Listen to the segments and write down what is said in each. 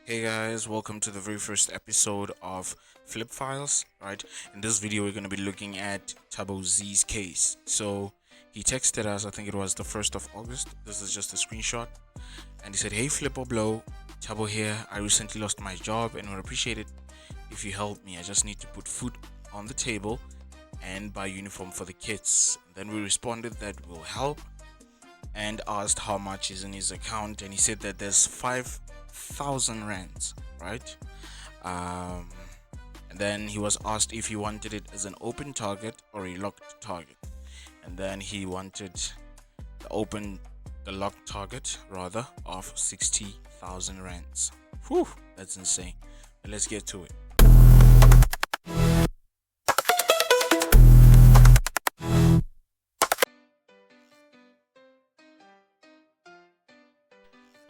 Hey guys, welcome to the very first episode of Flip Files. Right, in this video we're going to be looking at Thabo Z's case. So he texted us, I think it was the 1st of August. This is just a screenshot, and he said, "Hey Flip or Blow, Thabo here. I recently lost my job and would appreciate it if you help me. I just need to put food on the table and buy uniform for the kids." And then we responded that we'll help and asked how much is in his account, and he said that there's 5,000 rands, right? um and then he was asked if he wanted it as an open target or a locked target, and then he wanted the locked target rather of 60,000 rands. Whew, that's insane. But let's get to it.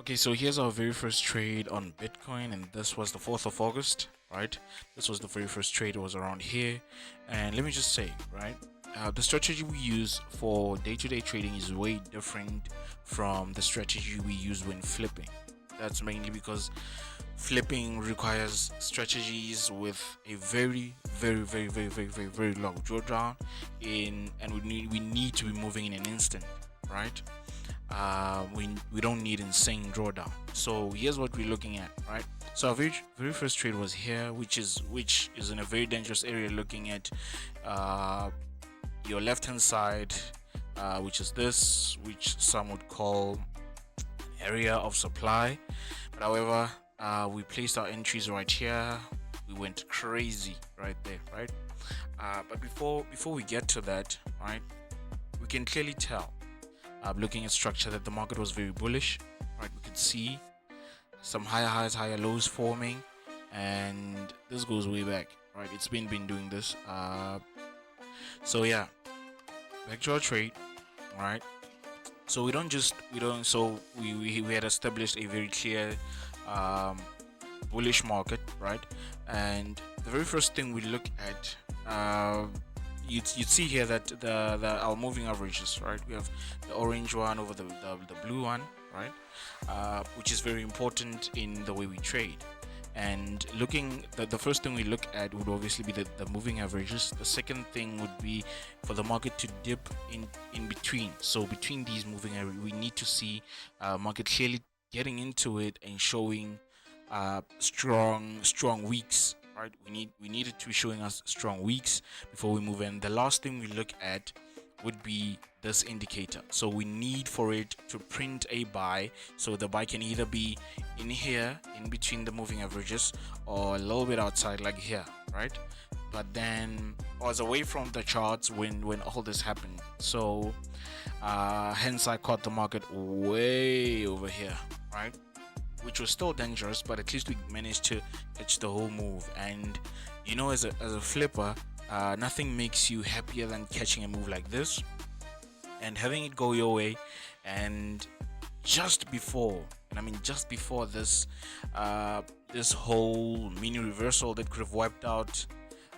Okay, so here's our very first trade on Bitcoin, and this was the 4th of August, right? This was the very first trade. It was around here, and let me just say, right, the strategy we use for day-to-day trading is way different from the strategy we use when flipping. That's mainly because flipping requires strategies with a very long drawdown and we need to be moving in an instant, right? We don't need insane drawdown. So here's what we're looking at, right? So our very first trade was here, which is in a very dangerous area, looking at your left hand side, which is this, which some would call area of supply. But however, we placed our entries right here. We went crazy right there, right? But before we get to that, right, we can clearly tell, looking at structure, that the market was very bullish, right? We could see some higher highs, higher lows forming, and this goes way back, right? It's been doing this. So yeah, back to our trade, right? So we had established a very clear bullish market, right? And the very first thing we look at, you'd see here that our moving averages, right? We have the orange one over the blue one, right? Which is very important in the way we trade. And looking, the first thing we look at would obviously be the moving averages. The second thing would be for the market to dip in between. So between these moving averages, we need to see market clearly getting into it and showing strong weeks, right? We needed to be showing us strong weeks before we move in. The last thing we look at would be this indicator. So we need for it to print a buy, so the buy can either be in here in between the moving averages or a little bit outside, like here, right? But then I was away from the charts when all this happened, so hence I caught the market way over here, right? Which was still dangerous, but at least we managed to catch the whole move. And you know, as a flipper, nothing makes you happier than catching a move like this and having it go your way. And just before this this whole mini reversal that could have wiped out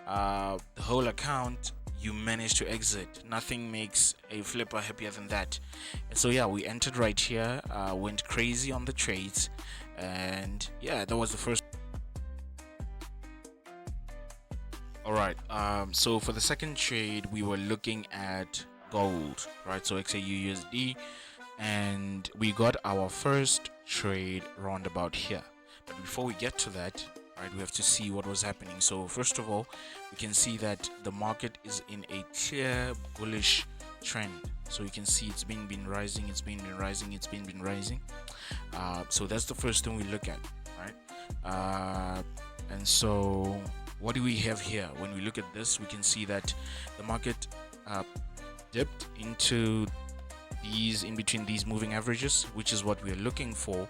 the whole account, you managed to exit. Nothing makes a flipper happier than that. And so yeah, we entered right here, went crazy on the trades, and yeah, that was the first. All right, so for the second trade we were looking at gold, right? So XAUUSD, and we got our first trade roundabout here. But before we get to that, right, we have to see what was happening. So first of all, we can see that the market is in a clear bullish trend. So you can see it's been rising, it's been rising. So that's the first thing we look at, right? And so what do we have here? When we look at this, we can see that the market dipped into in between these moving averages, which is what we are looking for,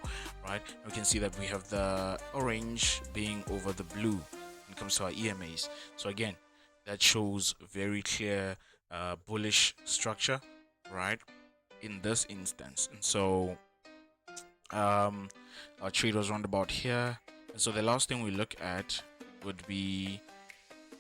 right? We can see that we have the orange being over the blue when it comes to our EMAs. So again, that shows very clear bullish structure, right, in this instance. And so our trade was round about here. And so the last thing we look at would be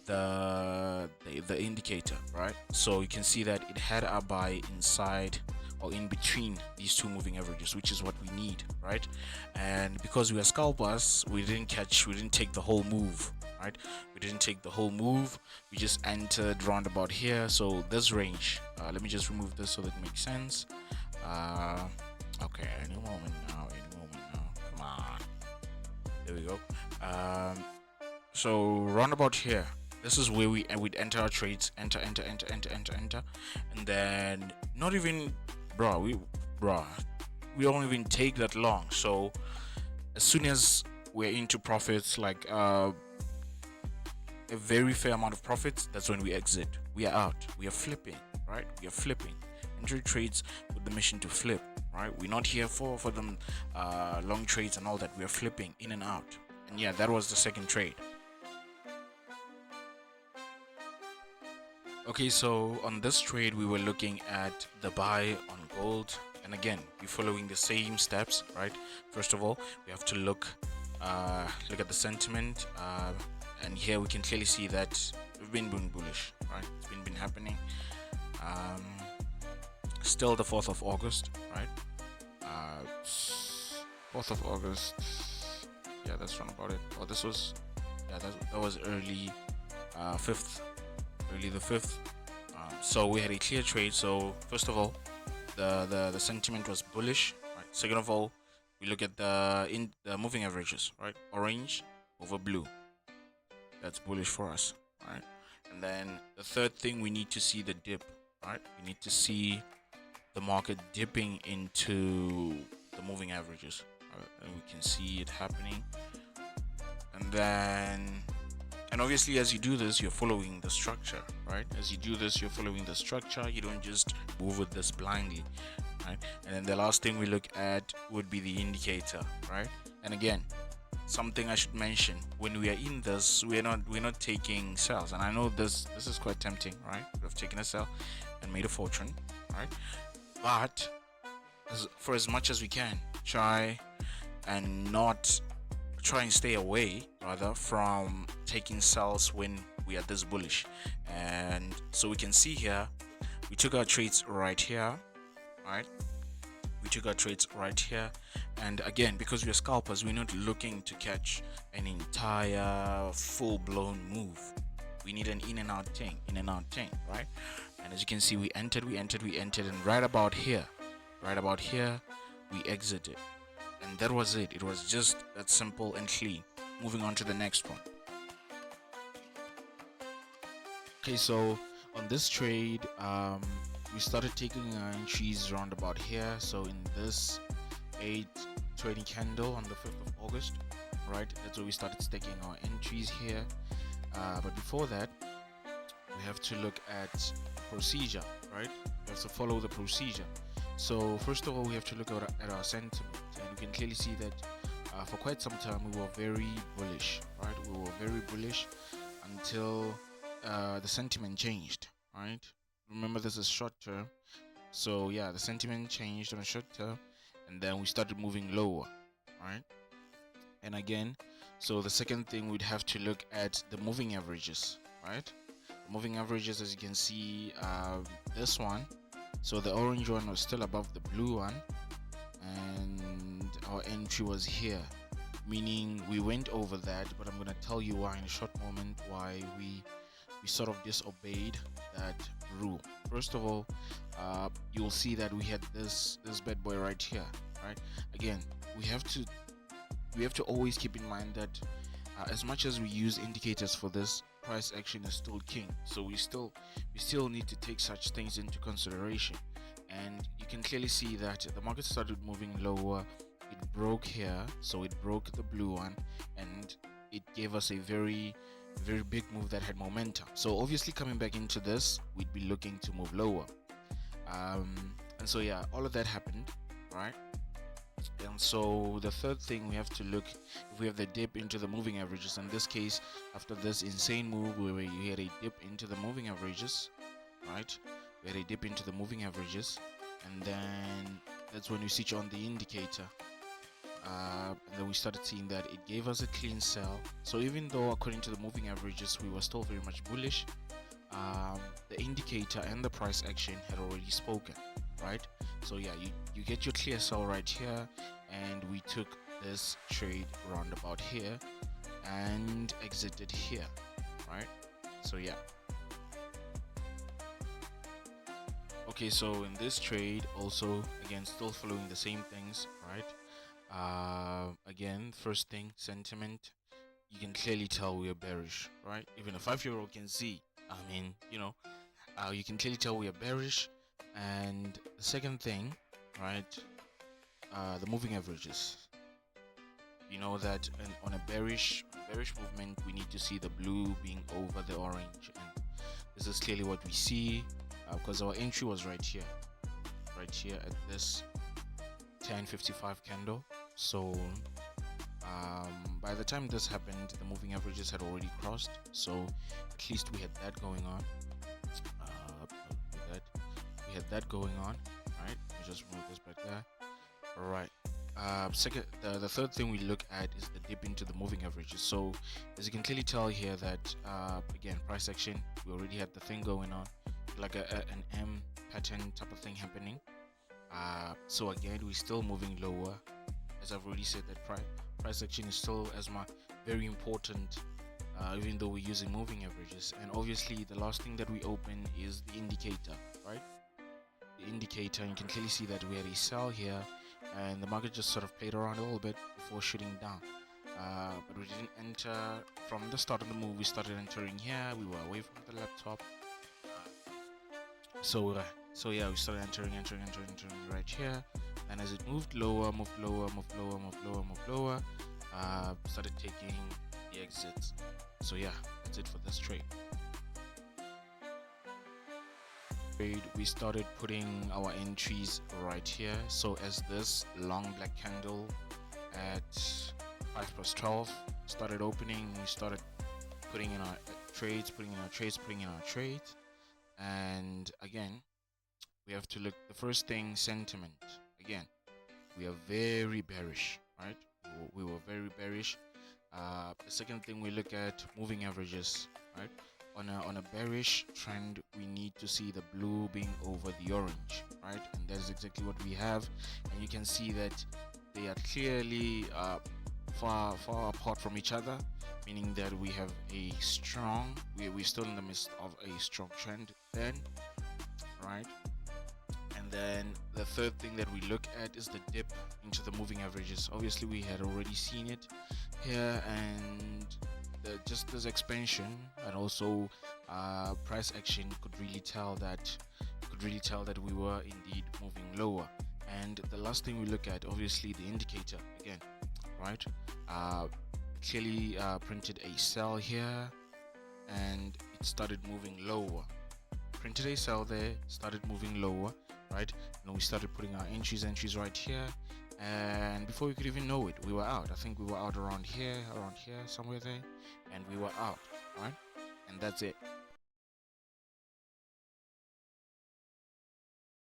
the indicator, right? So you can see that it had a buy inside or in between these two moving averages, which is what we need, right? And because we are scalpers, we didn't take the whole move, right? We didn't take the whole move. We just entered round about here. So this range, let me just remove this so that it makes sense. Okay, any moment now, come on, there we go. So round about here, this is where we'd enter our trades, enter, and then not even, we don't even take that long. So as soon as we're into profits, like a very fair amount of profits, that's when we exit. We are out. We are flipping, right? We are flipping. Entry trades with the mission to flip, right? We're not here for them long trades and all that. We are flipping in and out. And yeah, that was the second trade. Okay, so on this trade we were looking at the buy on gold, and again we're following the same steps, right? First of all, we have to look at the sentiment, and here we can clearly see that we've been bullish, right? It's been happening. Still the 4th of August, right? 4th of August, yeah, that's round about it. Oh, this was, yeah, that was early 5th, early the 5th. So we had a clear trade. So first of all, the sentiment was bullish, right? Second of all, we look at the moving averages, right? Orange over blue, that's bullish for us, right? And then the third thing, we need to see the dip, right? We need to see the market dipping into the moving averages, right? And we can see it happening. And then, and obviously as you do this, you're following the structure, right? As you do this, you're following the structure. You don't just move with this blindly, right? And then the last thing we look at would be the indicator, right? And again, something I should mention, when we are in this, we're not taking sells. And I know this is quite tempting, right? We've taken a sell and made a fortune, right? But for as much as we can, try and stay away rather from taking sells when we are this bullish. And so we can see here, we took our trades right here, right? We took our trades right here, and again, because we are scalpers, we're not looking to catch an entire full-blown move. We need an in and out thing, right? And as you can see, we entered, and right about here, we exited. And that was it. It was just that simple and clean. Moving on to the next one. Okay, so on this trade, we started taking our entries around about here. So in this 820 candle on the 5th of August, right? That's where we started staking our entries here. But before that, we have to look at procedure, right? We have to follow the procedure. So first of all, we have to look at our sentiment, and you can clearly see that for quite some time we were very bullish, right? We were very bullish until the sentiment changed, right? Remember, this is short term, so yeah, the sentiment changed on a short term, and then we started moving lower, right? And again, so the second thing, we'd have to look at the moving averages, right? The moving averages, as you can see, this one. So the orange one was still above the blue one, and our entry was here, meaning we went over that. But I'm gonna tell you why in a short moment, why we sort of disobeyed that rule. First of all, you'll see that we had this bad boy right here, right? Again, we have to always keep in mind that as much as we use indicators for this, price action is still king. So we still need to take such things into consideration. And you can clearly see that the market started moving lower. It broke here, so it broke the blue one, and it gave us a very big move that had momentum. So obviously, coming back into this, we'd be looking to move lower. And so yeah, all of that happened, right? And so the third thing, we have to look if we have the dip into the moving averages. In this case, after this insane move where we had a dip into the moving averages, right? We had a dip into the moving averages, and then that's when we switch on the indicator. And then we started seeing that it gave us a clean sell. So even though according to the moving averages we were still very much bullish, the indicator and the price action had already spoken, right? So yeah, you get your clear sell right here, and we took this trade round about here and exited here, right? So yeah. Okay, so in this trade also, again, still following the same things, right? Again, first thing, sentiment. You can clearly tell we are bearish, right? Even a 5-year-old can see. I mean, you can clearly tell we are bearish. And the second thing, right? The moving averages. You know that on a bearish movement, we need to see the blue being over the orange, and this is clearly what we see, because our entry was right here at this 10:55 candle. So by the time this happened, the moving averages had already crossed, so at least we had that going on. We had that going on, right? Let me just move this back there. All right. The third thing we look at is the dip into the moving averages. So as you can clearly tell here that again, price action, we already had the thing going on, like an M pattern type of thing happening. So again, we're still moving lower. As I've already said, that price action is still very important, even though we're using moving averages. And obviously the last thing that we open is the indicator, right? The indicator, you can clearly see that we had a sell here, and the market just sort of played around a little bit before shooting down, but we didn't enter from the start of the move. We started entering here, we were away from the laptop, so yeah, we started entering right here, and as it moved lower, started taking the exits. So yeah, that's it for this trade. We started putting our entries right here. So as this long black candle at 5+12 started opening, we started putting in our trades, and again, we have to look. The first thing, sentiment. Again, we are very bearish, right? We were very bearish. The second thing we look at, moving averages, right? On a bearish trend, we need to see the blue being over the orange, right? And that is exactly what we have. And you can see that they are clearly far apart from each other, meaning that we have a strong, we're still in the midst of a strong trend then, right? And then the third thing that we look at is the dip into the moving averages. Obviously we had already seen it here, and just this expansion and also price action could really tell that we were indeed moving lower. And the last thing we look at, obviously, the indicator again, right? Clearly printed a sell here, and it started moving lower. Printed a sell there, started moving lower, right? And we started putting our entries right here, and before we could even know it, we were out. I think we were out around here, somewhere there, and we were out, right? And that's it.